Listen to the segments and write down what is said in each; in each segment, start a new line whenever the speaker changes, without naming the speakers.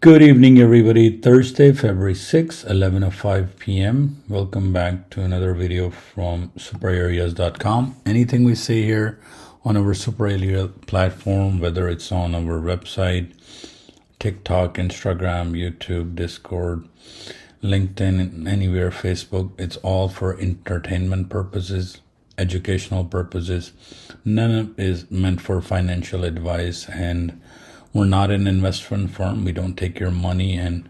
Good evening, everybody. Thursday, February 6th, 11:05 p.m. Welcome back to another video from SuperAreas.com. Anything we say here on our SuperAreas platform, whether it's on our website, TikTok, Instagram, YouTube, Discord, LinkedIn, anywhere, Facebook, it's all for entertainment purposes, educational purposes. None of it is meant for financial advice, and we're not an investment firm. We don't take your money and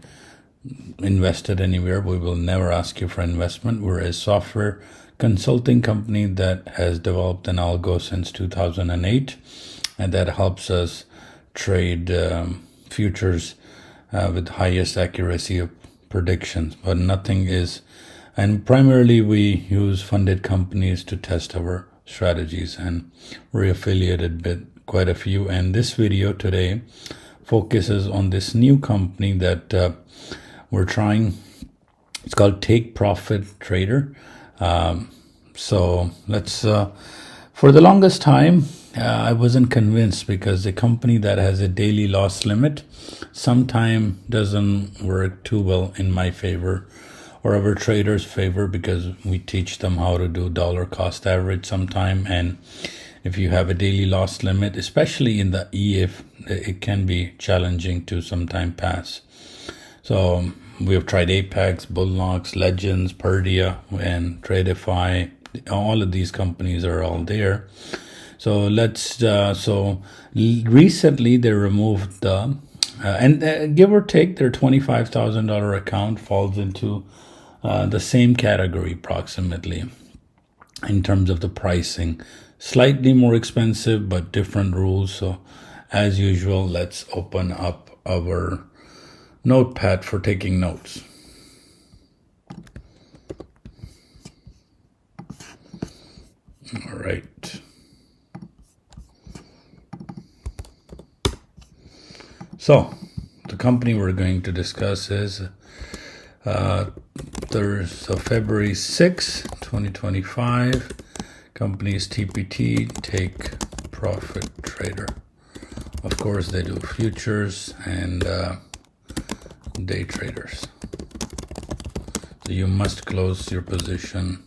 invest it anywhere. We will never ask you for investment. We're a software consulting company that has developed an algo since 2008, and that helps us trade futures with highest accuracy of predictions, but nothing is, and primarily we use funded companies to test our strategies, and we're affiliated with quite a few. And this video today focuses on this new company that we're trying. It's called Take Profit Trader. So let's for the longest time I wasn't convinced, because a company that has a daily loss limit sometimes doesn't work too well in my favor or our traders' favor, because we teach them how to do dollar cost average sometime. And if you have a daily loss limit, especially in the EF, it can be challenging to sometime pass. So we have tried Apex, Bullnox, Legends, Purdia, and Tradeify. All of these companies are all there. So recently they removed the, and give or take, their $25,000 account falls into the same category approximately in terms of the pricing. Slightly more expensive, but different rules. So as usual, let's open up our notepad for taking notes. All right. So the company we're going to discuss is February 6, 2025. Company is TPT, Take Profit Trader. Of course, they do futures and day traders. So you must close your position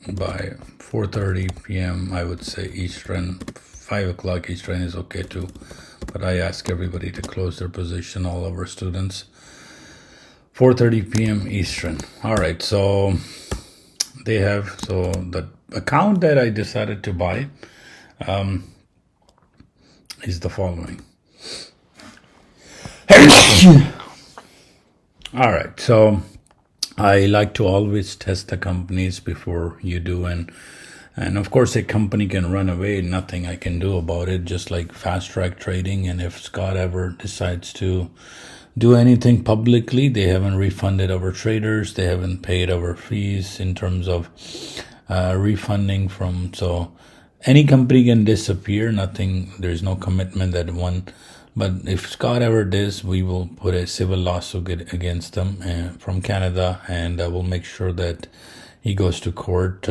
by 4:30 p.m. I would say Eastern. 5 o'clock Eastern is okay too, but I ask everybody to close their position, all of our students, 4:30 p.m. Eastern. All right, so they have, so the account that I decided to buy is the following. All right, so I like to always test the companies before you do, and of course a company can run away, nothing I can do about it, just like fast track trading. And if Scott ever decides to do anything publicly, they haven't refunded our traders, they haven't paid our fees in terms of refunding from, so any company can disappear, nothing, there's no commitment that one. But if Scott ever does, we will put a civil lawsuit against them from Canada, and we'll make sure that he goes to court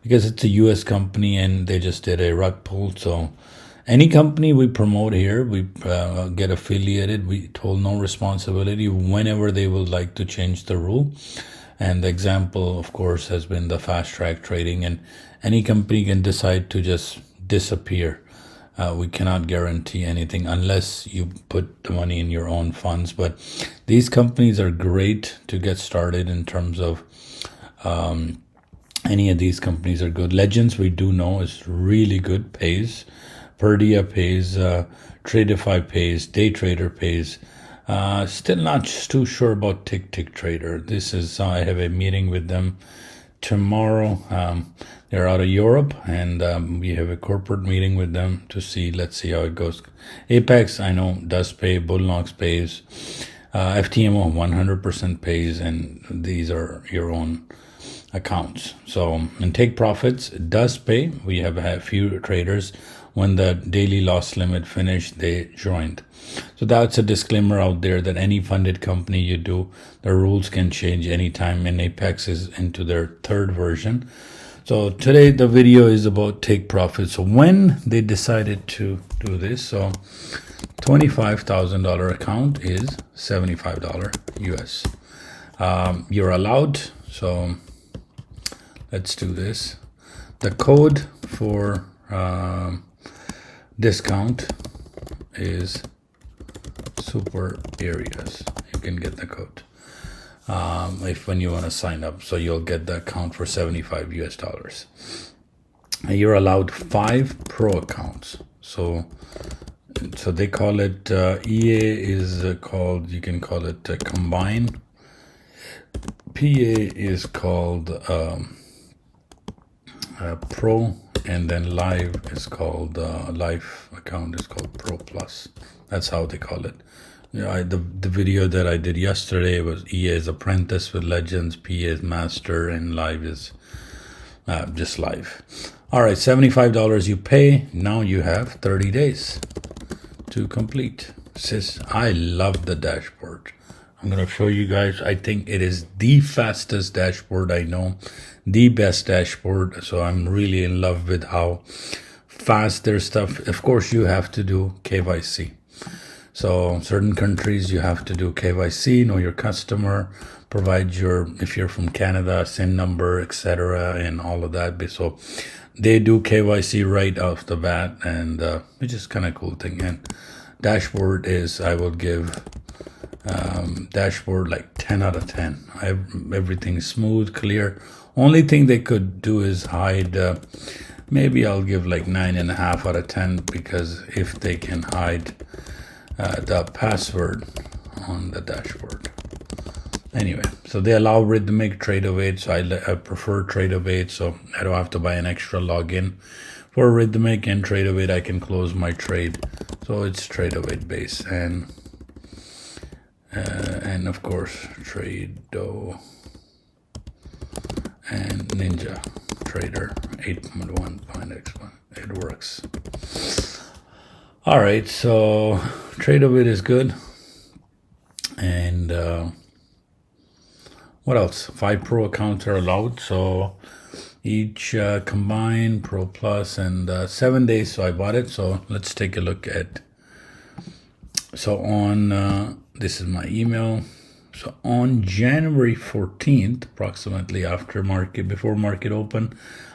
because it's a US company and they just did a rug pull. So any company we promote here, we get affiliated, we hold no responsibility whenever they would like to change the rule. And the example, of course, has been the fast track trading, and any company can decide to just disappear. We cannot guarantee anything unless you put the money in your own funds. But these companies are great to get started in terms of any of these companies are good. Legends, we do know, is really good, pays. Purdia pays, Tradeify pays, Day Trader pays. Still not too sure about Tick Trader. This is, I have a meeting with them tomorrow. They're out of Europe, and we have a corporate meeting with them to see, let's see how it goes. Apex, I know, does pay. Bullnox pays. FTMO 100% pays, and these are your own accounts. So, and Take Profits does pay. We have a few traders, when the daily loss limit finished, they joined. So that's a disclaimer out there that any funded company you do, the rules can change anytime, and Apex is into their third version. So today the video is about Take Profit. So when they decided to do this, so $25,000 account is $75 US. You're allowed, so let's do this. The code for discount is SuperAreas. You can get the code if when you want to sign up, so you'll get the account for $75 US. And you're allowed 5 pro accounts. So they call it EA is called, you can call it combine. PA is called Pro, and then Live is called Live account is called Pro Plus. That's how they call it. Yeah, the video that I did yesterday was EA is Apprentice with Legends, PA is Master, and Live is just Live. All right, $75 you pay. Now you have 30 days to complete. Sis, I love the dashboard. I'm going to show you guys. I think it is the fastest dashboard I know, the best dashboard. So I'm really in love with how fast their stuff. Of course, you have to do KYC. So certain countries you have to do KYC, know your customer, provide your, if you're from Canada, SIN number, etc., and all of that. So they do KYC right off the bat, and which is kind of cool thing. And dashboard is, I will give dashboard like 10 out of 10. Everything's smooth, clear. Only thing they could do is hide. Maybe I'll give like 9.5 out of 10, because if they can hide the password on the dashboard. Anyway, so they allow rhythmic Tradeify, so I prefer Tradeify, so I don't have to buy an extra login. For rhythmic and Tradeify, I can close my trade. So it's Tradeify base, and of course Trado and Ninja Trader 8.1.x1. It works. All right, so Tradeify is good, and what else? 5 pro accounts are allowed, so each combined Pro Plus, and 7 days. So I bought it. So let's take a look at. So on this is my email. So on January 14th, approximately after market, before market open,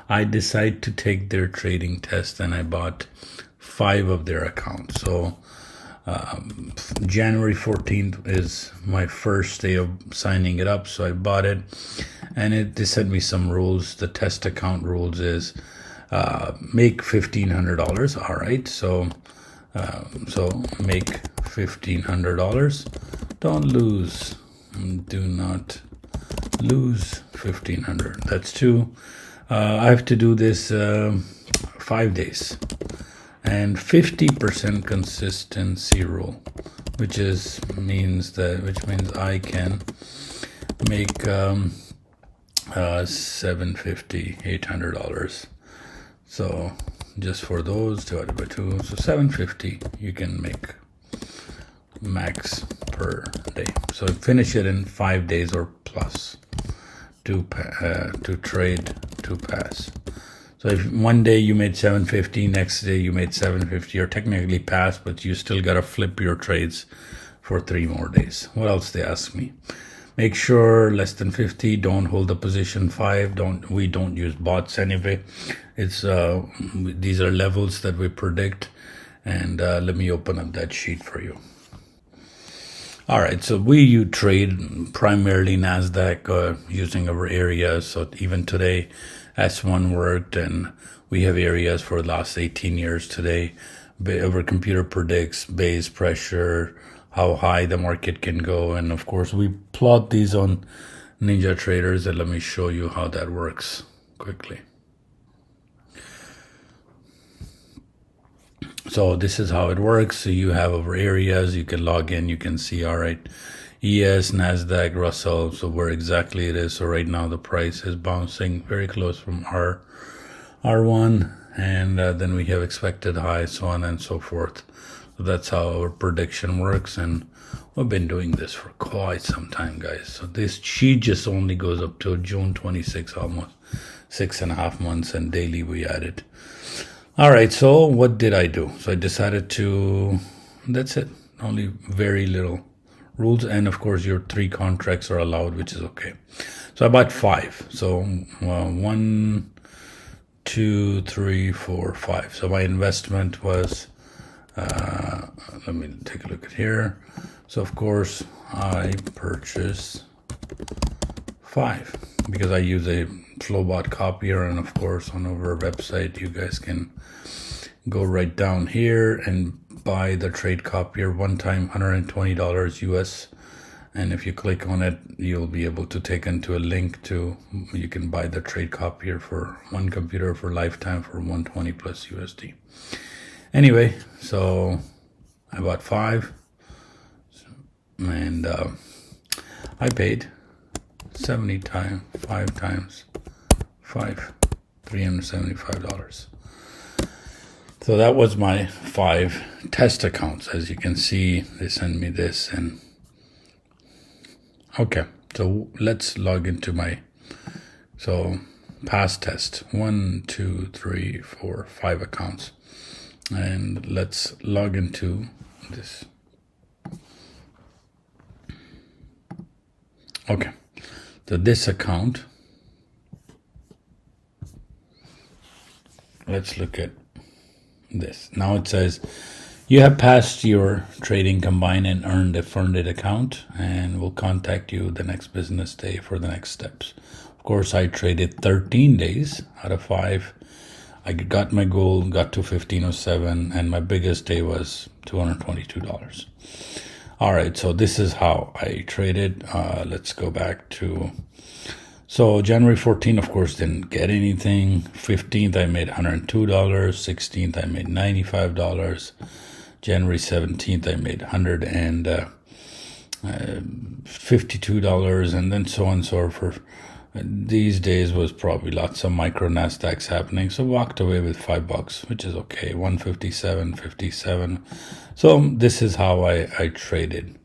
I decided to take their trading test, and I bought 5 of their accounts. So January 14th is my first day of signing it up, so I bought it, and they sent me some rules. The test account rules is make $1,500. All right, so make $1,500. Don't lose. Do not lose $1,500. That's 2. I have to do this 5 days. And 50% consistency rule, which means I can make $750, $800. So just for those divided by 2, so $750 you can make max per day. So finish it in 5 days or plus to trade to pass. So if one day you made $750, next day you made $750, you're technically passed, but you still got to flip your trades for 3 more days. What else they ask me? Make sure less than 50, don't hold the position 5. We don't use bots anyway. It's these are levels that we predict, and let me open up that sheet for you. All right, so you trade primarily NASDAQ using our areas. So even today, S1 worked, and we have areas for the last 18 years today. Our computer predicts base pressure, how high the market can go, and of course we plot these on Ninja Traders, and let me show you how that works quickly. So this is how it works. So you have our areas, you can log in, you can see, all right, ES, NASDAQ, Russell, so where exactly it is. So right now the price is bouncing very close from R1, and then we have expected high, so on and so forth. So that's how our prediction works, and we've been doing this for quite some time, guys. So this sheet just only goes up till June 26, almost 6.5 months, and daily we added. All right, so what did I do? So I decided to that's it. Only very little rules, and of course your 3 contracts are allowed, which is okay. So I bought 5. So 1, 2, 3, 4, 5. So my investment was, let me take a look at here. So of course I purchased 5 because I use a Flowbot copier, and of course on our website you guys can go right down here and buy the trade copier one time, $120 US. And if you click on it, you'll be able to take into a link to, you can buy the trade copier for 1 computer for lifetime for 120 plus USD. Anyway, so I bought 5, and I paid 70 times 5 times 5, $375. So that was my 5 test accounts. As you can see, they sent me this, and okay, so let's log into my, so past test, 1, 2, 3, 4, 5 accounts. And let's log into this. Okay, so this account, let's look at this. Now it says you have passed your trading combine and earned a funded account, and we'll contact you the next business day for the next steps. Of course, I traded 13 days out of 5. I got my goal, got to 1507, and my biggest day was $222. All right, so this is how I traded. Let's go back to, so January 14th, of course, didn't get anything. 15th, I made $102. 16th, I made $95. January 17th, I made $152, and then so on and so forth. These days was probably lots of micro NASDAQs happening, so walked away with $5, which is okay. 157.57. So this is how I traded,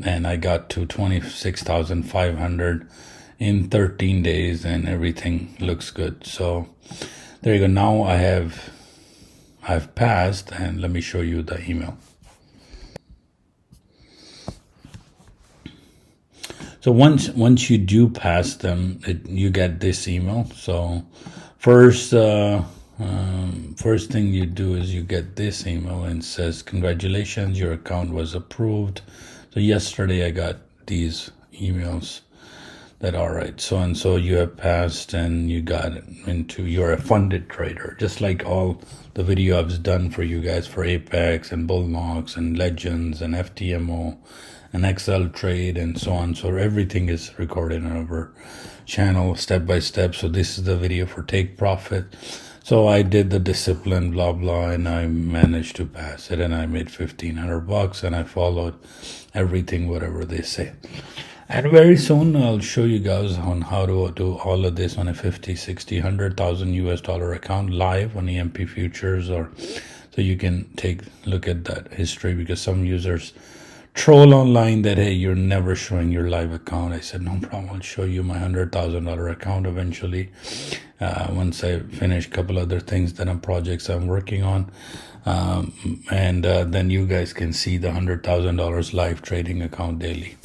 and I got to 26,500 in 13 days, and everything looks good. So there you go. Now I've passed, and let me show you the email. So once you do pass them, you get this email. So first thing you do is you get this email, and it says, congratulations, your account was approved. So yesterday I got these emails that, all right, so and so you have passed, and you got into, you're a funded trader, just like all the video I've done for you guys for Apex and Bullnox and Legends and FTMO and Excel trade and so on. So everything is recorded on our channel step by step. So this is the video for take profit. So I did the discipline, blah blah, and I managed to pass it, and I made $1,500, and I followed everything whatever they say. And very soon I'll show you guys on how to do all of this on a 50, 60, 100,000 US dollar account live on EMP futures, or so you can take a look at that history, because some users troll online that, hey, you're never showing your live account. I said, no problem, I'll show you my $100,000 account eventually, once I finish a couple other things that projects I'm working on, and then you guys can see the $100,000 live trading account daily.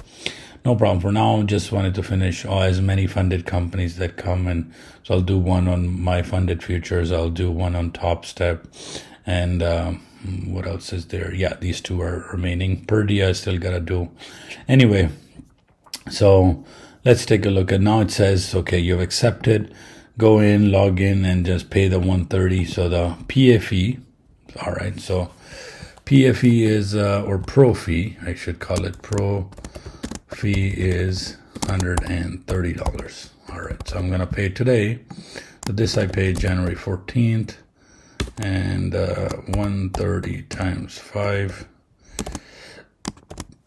No problem. For now, just wanted to finish as many funded companies that come, and so I'll do one on my funded futures, I'll do one on Top Step, and what else is there? Yeah, these 2 are remaining. Purdia I still gotta do. Anyway, so let's take a look at, now it says, okay, you've accepted, go in, log in, and just pay the 130. So the PFE, all right, so PFE is, or pro fee, I should call it, pro fee is $130. All right, so I'm gonna pay today. So this I paid January 14th, and 130 times 5,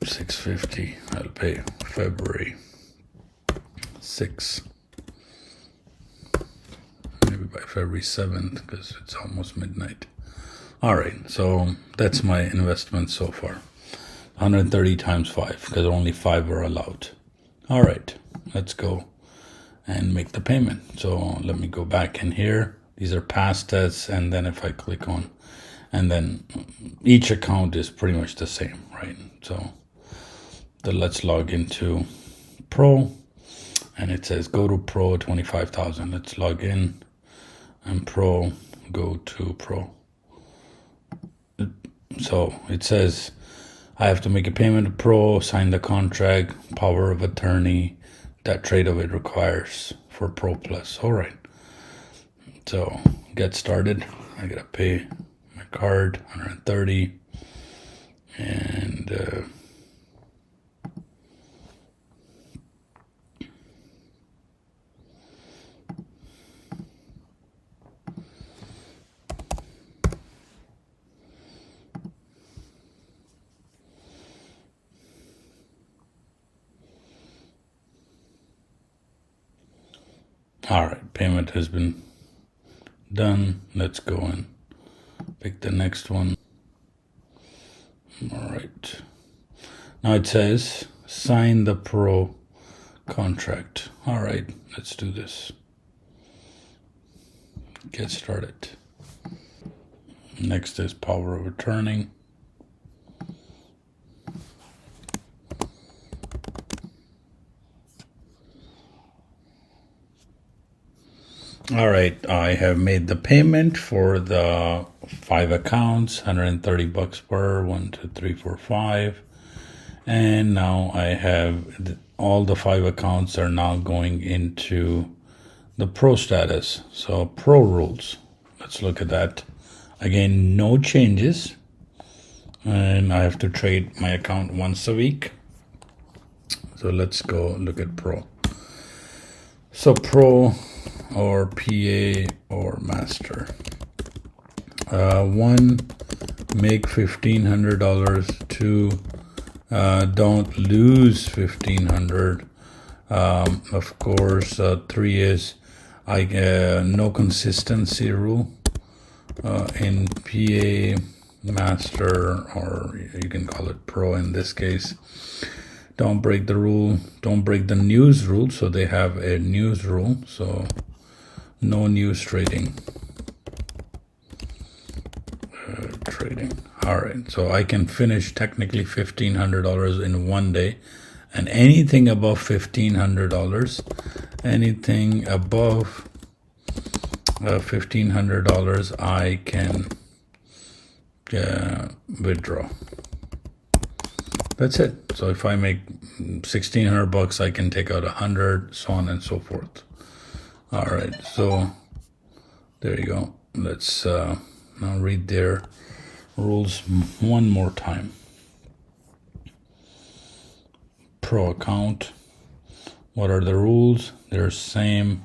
650. I'll pay February 6, maybe by February 7th, because it's almost midnight. All right, so that's my investment so far. 130 times 5, because only 5 are allowed. All right, let's go and make the payment. So let me go back in here. These are past tests, and then if I click on and then each account is pretty much the same, right? So let's log into Pro, and it says go to Pro 25,000. Let's log in and Pro, go to Pro. So it says I have to make a payment to Pro, sign the contract, power of attorney that Tradeify requires for Pro Plus. All right. So get started. I gotta pay my card, 130, and all right, payment has been done. Let's go and pick the next one. All right. Now it says sign the Pro contract. All right, let's do this. Get started. Next is power of attorney. All right, I have made the payment for the 5 accounts, $130 per, 1, 2, 3, 4, 5. And now I have all the 5 accounts are now going into the Pro status. So Pro rules. Let's look at that. Again, no changes. And I have to trade my account once a week. So let's go look at Pro. So Pro, or PA, or Master. 1, make $1,500. 2, don't lose $1,500. Of course, 3 is no consistency rule. In PA, Master, or you can call it Pro in this case. Don't break the rule. Don't break the news rule. So they have a news rule. So no news trading. Trading. All right. So I can finish technically $1,500 in one day, and anything above $1,500, anything above $1,500, I can withdraw. That's it. So if I make $1,600, I can take out 100, so on and so forth. All right. So there you go. Let's now read their rules one more time. Pro account. What are the rules? They're same.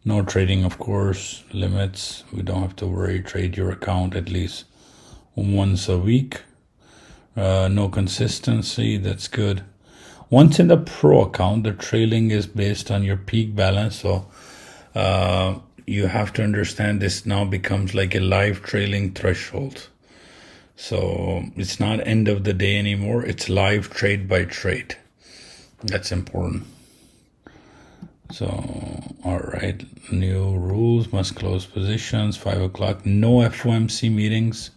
No trading, of course. Limits. We don't have to worry. Trade your account at least once a week. No consistency, that's good. Once in the Pro account, the trailing is based on your peak balance. So you have to understand this now becomes like a live trailing threshold. So it's not end of the day anymore. It's live trade by trade. That's important. So, all right. New rules, must close positions, 5 o'clock. No FOMC meetings.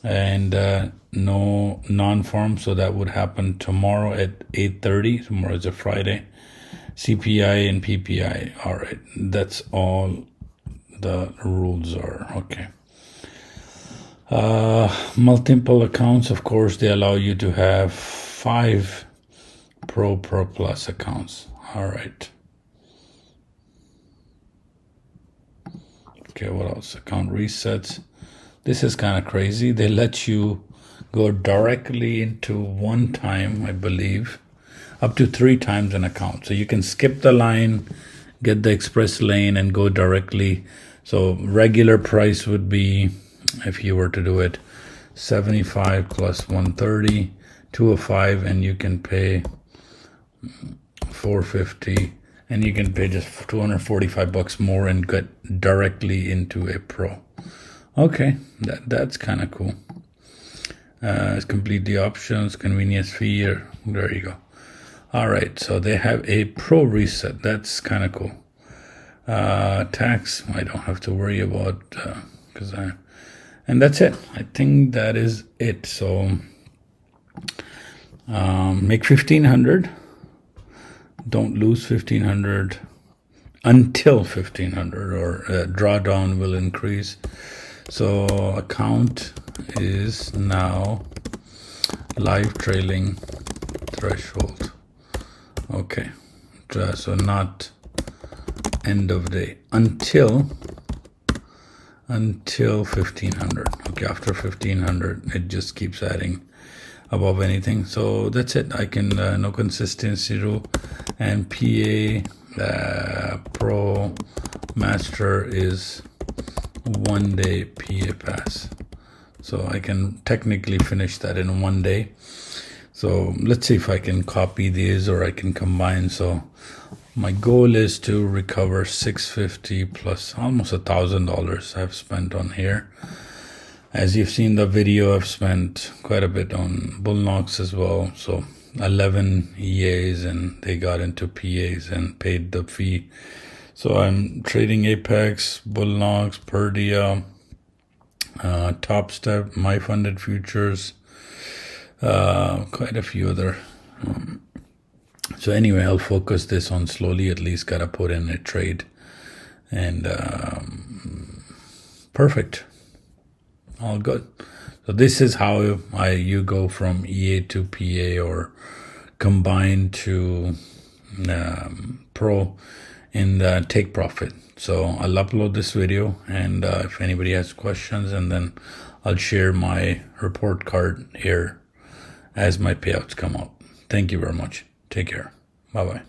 And no non-farm, so that would happen tomorrow at 8:30. Tomorrow is a Friday. CPI and PPI. All right, that's all the rules are. Okay. Multiple accounts, of course, they allow you to have 5 Pro Plus accounts. All right. Okay, what else? Account resets. This is kind of crazy. They let you go directly into one time, I believe, up to 3 times an account. So you can skip the line, get the express lane, and go directly. So regular price would be, if you were to do it, 75 plus 130, 205, and you can pay 450, and you can pay just $245 more and get directly into a Pro. Okay, that's kind of cool. Complete the options, convenience fee, there you go. All right, so they have a Pro reset. That's kind of cool. Tax, I don't have to worry about because And that's it. I think that is it. So make 1500. Don't lose 1500 until 1500, or drawdown will increase. So account is now live trailing threshold. Okay, so not end of day, until 1500. Okay, after 1500 it just keeps adding above anything. So that's it. I can no consistency rule, and PA Pro Master is 1 day PA pass. So I can technically finish that in 1 day. So let's see if I can copy these or I can combine. So my goal is to recover 650 plus almost $1,000 I've spent on here. As you've seen the video, I've spent quite a bit on bull knocks as well. So 11 EAs, and they got into PAs and paid the fee. So I'm trading Apex, bull knocks, Purdia, Top Step, my funded futures, quite a few other. So anyway, I'll focus this on slowly. At least gotta put in a trade, and perfect. All good. So this is how you go from EA to PA, or combine to Pro in the take profit. So I'll upload this video, and if anybody has questions, and then I'll share my report card here as my payouts come out. Thank you very much. Take care. Bye-bye.